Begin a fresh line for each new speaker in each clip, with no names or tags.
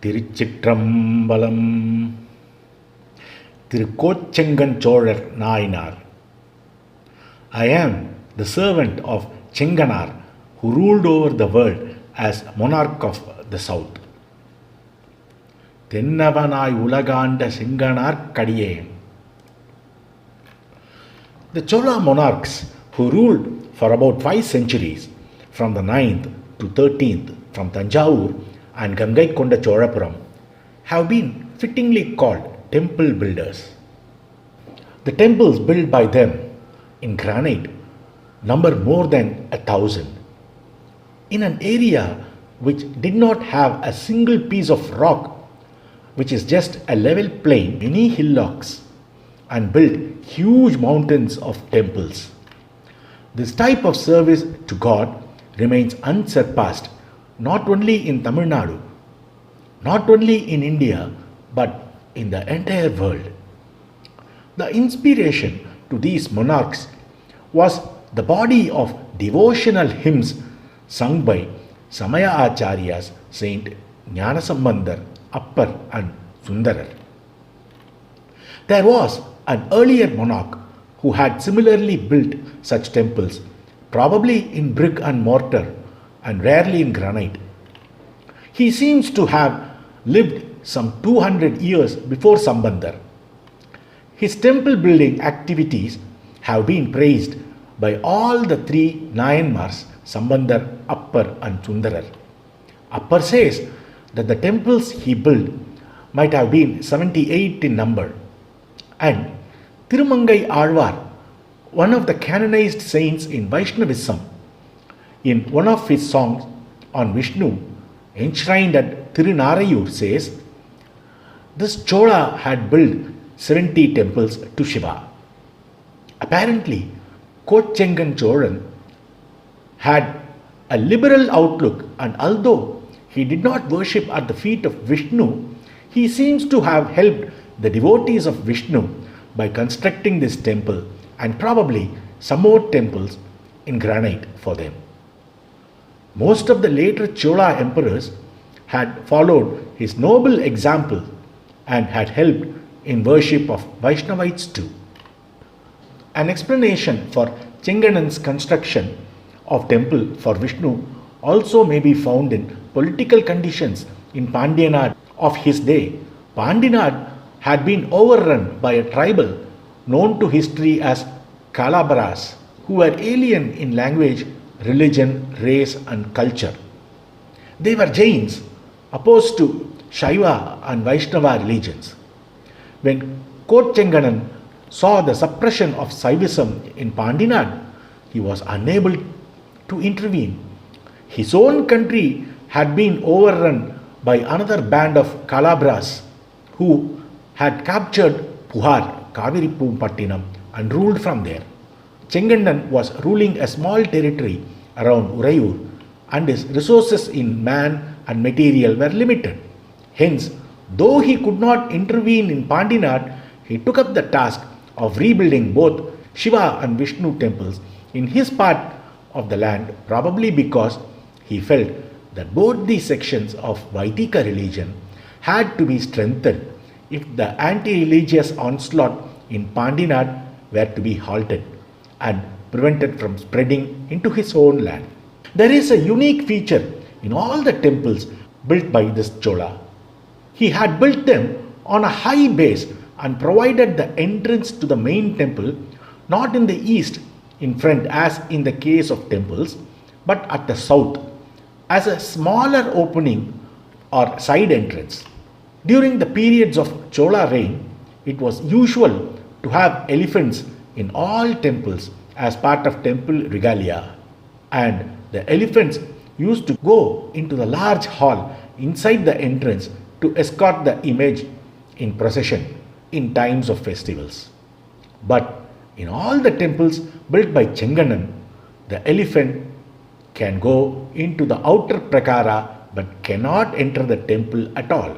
Thiruchitrambalam. Thiru Kochengan Cholar Nayanar. I am the servant of Chenganar, who ruled over the world as monarch of the south. தென்னவனாய் உலகாண்ட செங்கனார் கடியேன். The Chola monarchs who ruled for about 5 centuries, from the 9th to 13th from Tanjavur and Gangaikonda Cholapuram, have been fittingly called temple builders. The temples built by them in granite number more than 1,000. In an area which did not have a single piece of rock, which is just a level plain, many hillocks, and built huge mountains of temples. This type of service to God remains unsurpassed not only in Tamil Nadu, not only in India, but in the entire world. The inspiration to these monarchs was the body of devotional hymns sung by Samaya Acharyas, Saint Jnanasambandar, Appar and Sundarar. There was an earlier monarch who had similarly built such temples, probably in brick and mortar and rarely in granite. He seems to have lived some 200 years before Sambandar. His temple building activities have been praised by all the 3 Nayanars, Sambandar, Appar and Sundarar. Appar says that the temples he built might have been 78 in number, and Thirumangai Alvar, one of the canonized saints in Vaishnavism, in one of his songs on Vishnu, enshrined at Tirunarayur, says, this Chola had built 70 temples to Shiva. Apparently, Kochengan Cholan had a liberal outlook, and although he did not worship at the feet of Vishnu, he seems to have helped the devotees of Vishnu by constructing this temple and probably some more temples in granite for them. Most of the later Chola emperors had followed his noble example and had helped in worship of Vaishnavites too. An explanation for Chenganan's construction of temple for Vishnu also may be found in political conditions in Pandyanad of his day. Pandyanad had been overrun by a tribal known to history as Kalabras, who were alien in language, religion, race and culture. They were Jains, opposed to Shiva and Vaishnava religions. When Kochenganan saw the suppression of Shaivism in Pandyanad, he was unable to intervene. His own country had been overrun by another band of Kalabras who had captured Puhar, Kavirippumpattinam and ruled from there. Chenganan was ruling a small territory around Urayur, and his resources in man and material were limited. Hence, though he could not intervene in Pandyanad, he took up the task of rebuilding both Shiva and Vishnu temples in his part of the land, probably because he felt that both these sections of Vaidika religion had to be strengthened if the anti-religious onslaught in Pandyanad were to be halted and prevented from spreading into his own land. There is a unique feature in all the temples built by this Chola. He had built them on a high base and provided the entrance to the main temple not in the east in front as in the case of temples, but at the south as a smaller opening or side entrance. During the periods of Chola reign, it was usual to have elephants in all temples as part of temple regalia, and the elephants used to go into the large hall inside the entrance to escort the image in procession in times of festivals. But in all the temples built by Chenganan, the elephant can go into the outer prakara but cannot enter the temple at all.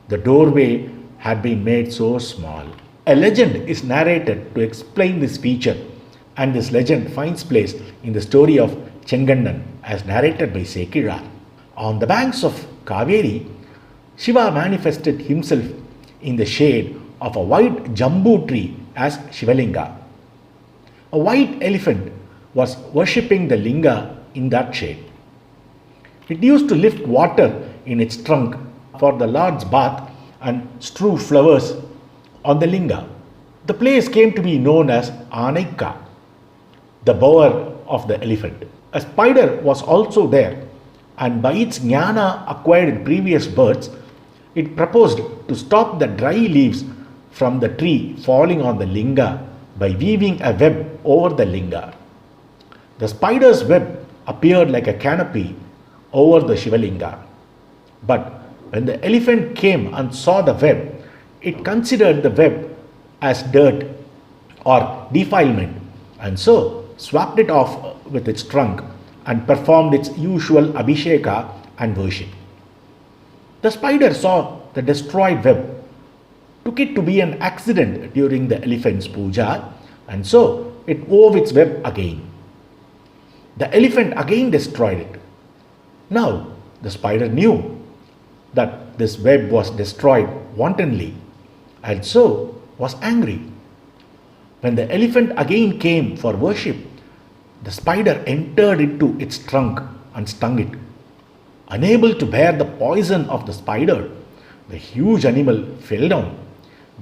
The doorway had been made so small. A legend is narrated to explain this feature, and this legend finds place in the story of Chenganan as narrated by Sekirar. On the banks of Kaveri, Shiva manifested himself in the shade of a white jambu tree as Shivalinga. A white elephant was worshipping the linga in that shade. It used to lift water in its trunk for the Lord's bath and strew flowers on the linga. The place came to be known as Anaika, the bower of the elephant. A spider was also there, and by its jnana acquired in previous births, it proposed to stop the dry leaves from the tree falling on the linga by weaving a web over the linga. The spider's web appeared like a canopy over the Shivalinga. But when the elephant came and saw the web, it considered the web as dirt or defilement, and so swapped it off with its trunk and performed its usual abhisheka and worship. The spider saw the destroyed web, took it to be an accident during the elephant's puja, and so it wove its web again. The elephant again destroyed it. Now the spider knew that this web was destroyed wantonly, and so was angry. When the elephant again came for worship, the spider entered into its trunk and stung it. Unable to bear the poison of the spider, the huge animal fell down,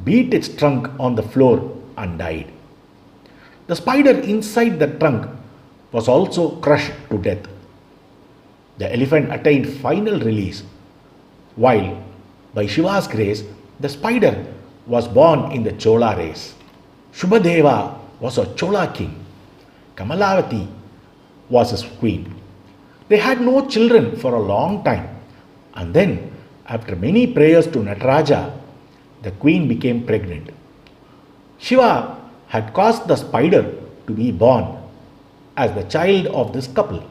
beat its trunk on the floor, and died. The spider inside the trunk was also crushed to death. The elephant attained final release, while by Shiva's grace, the spider was born in the Chola race. Shubhadeva was a Chola king. Kamalavati was his queen. They had no children for a long time, and then, after many prayers to Nataraja, the queen became pregnant. Shiva had caused the spider to be born as the child of this couple.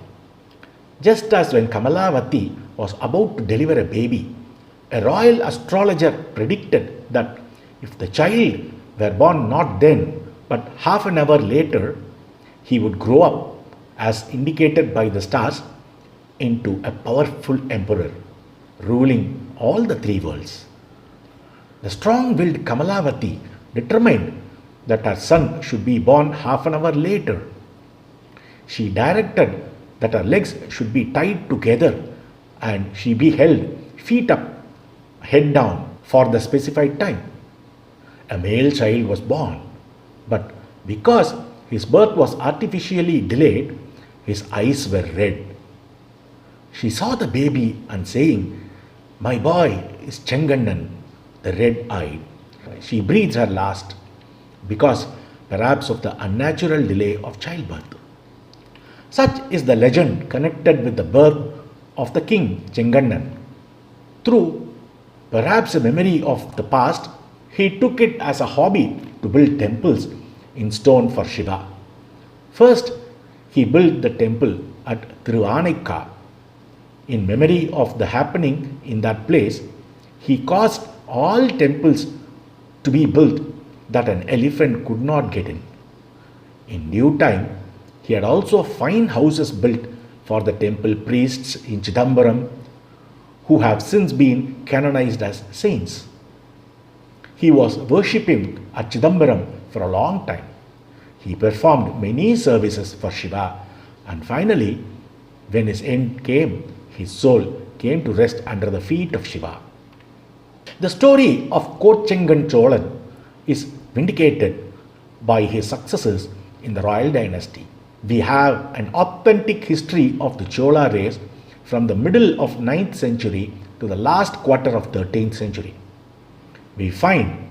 Just as when Kamalavati was about to deliver a baby, a royal astrologer predicted that if the child were born not then but half an hour later, he would grow up, as indicated by the stars, into a powerful emperor, ruling all the three worlds. The strong-willed Kamalavati determined that her son should be born half an hour later. She directed that her legs should be tied together and she be held feet up, head down for the specified time. A male child was born, but because his birth was artificially delayed, his eyes were red. She saw the baby and saying, "My boy is Chengannan, the red-eyed." She breathed her last because perhaps of the unnatural delay of childbirth. Such is the legend connected with the birth of the king Chengannan. Through perhaps a memory of the past, he took it as a hobby to build temples in stone for Shiva. First, he built the temple at Thiruanaikka. In memory of the happening in that place, he caused all temples to be built that an elephant could not get in. In due time, he had also fine houses built for the temple priests in Chidambaram, who have since been canonized as saints. He was worshipping at Chidambaram for a long time. He performed many services for Shiva, and finally, when his end came, his soul came to rest under the feet of Shiva. The story of Kochengan Cholan is vindicated by his successors in the royal dynasty. We have an authentic history of the Chola race from the middle of 9th century to the last quarter of 13th century. We find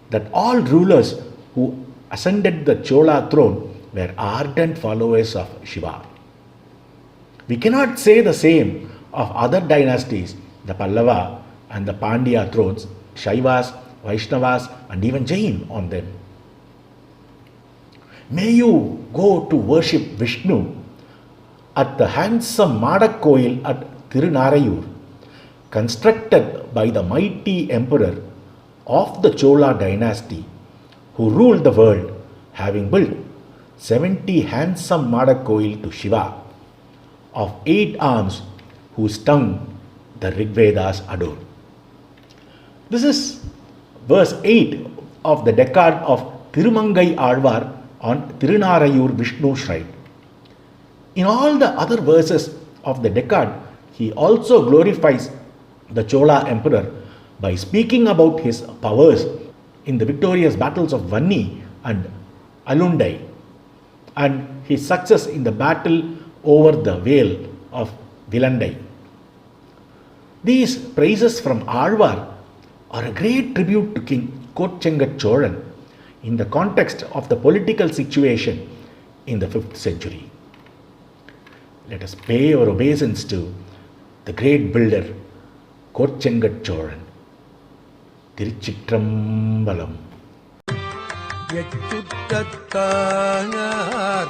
that all rulers who ascended the Chola throne were ardent followers of Shiva. We cannot say the same of other dynasties, the Pallava and the Pandya thrones, Shaivas, Vaishnavas, and even Jain on them. May you go to worship Vishnu at the handsome Mada koil at Tirunarayur, constructed by the mighty emperor of the Chola dynasty, who ruled the world, having built 70 handsome Mada koil to Shiva, of 8 arms, whose tongue the Rigvedas adore. This is verse 8 of the decade of Tirumangai Alvar on Tirunarayur Vishnu shrine. In all the other verses of the decade, he also glorifies the Chola emperor by speaking about his powers in the victorious battles of Vanni and Alundai and his success in the battle over the vale of Vilandai. These praises from Alvar are a great tribute to King Kochengan Cholan in the context of the political situation in the 5th century. Let us pay our obeisance to the great builder Kochengan Cholan. Tiruchitrambalam.
எச்சுத்தத்தானார்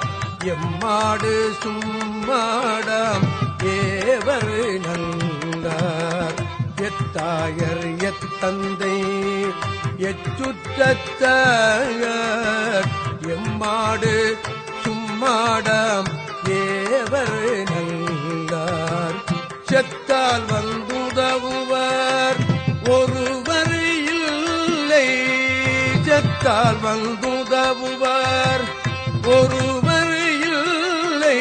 எம்மாடு சும்மாடாம் ஏவர் நந்தார் எத்தாயர் எத்தந்தை எச்சுத்தத்தானார் எம்மாடு சும்மாடாம் ஏவர் நந்தார் செத்தால் வந்துதவுவர் ஒருவர் இல்லை செத்தால் வந்துதவுவர் ஒருவர் இல்லை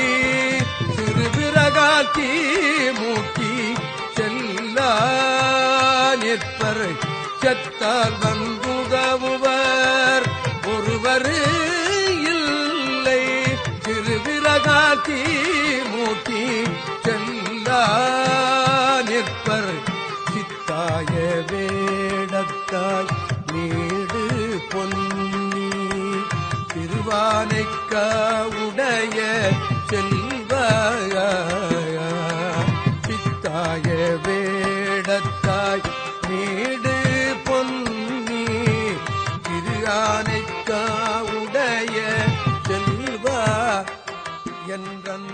சிறுபிறகாட்சி மூட்டி செல்லா நிற்பர் செத்தால் வந்துதவுவர் ஒருவர் இல்லை சிறுபிறகாட்சி மூட்டி செல்லா நிற்பர் சித்தாய வேடத்தாய் நீடு பொன்னி திருவானைக்க உடைய செல்வ சித்தாய வேடத்தாய் நீடு பொன்னி திருவானைக்க உடைய செல்வ என்றன்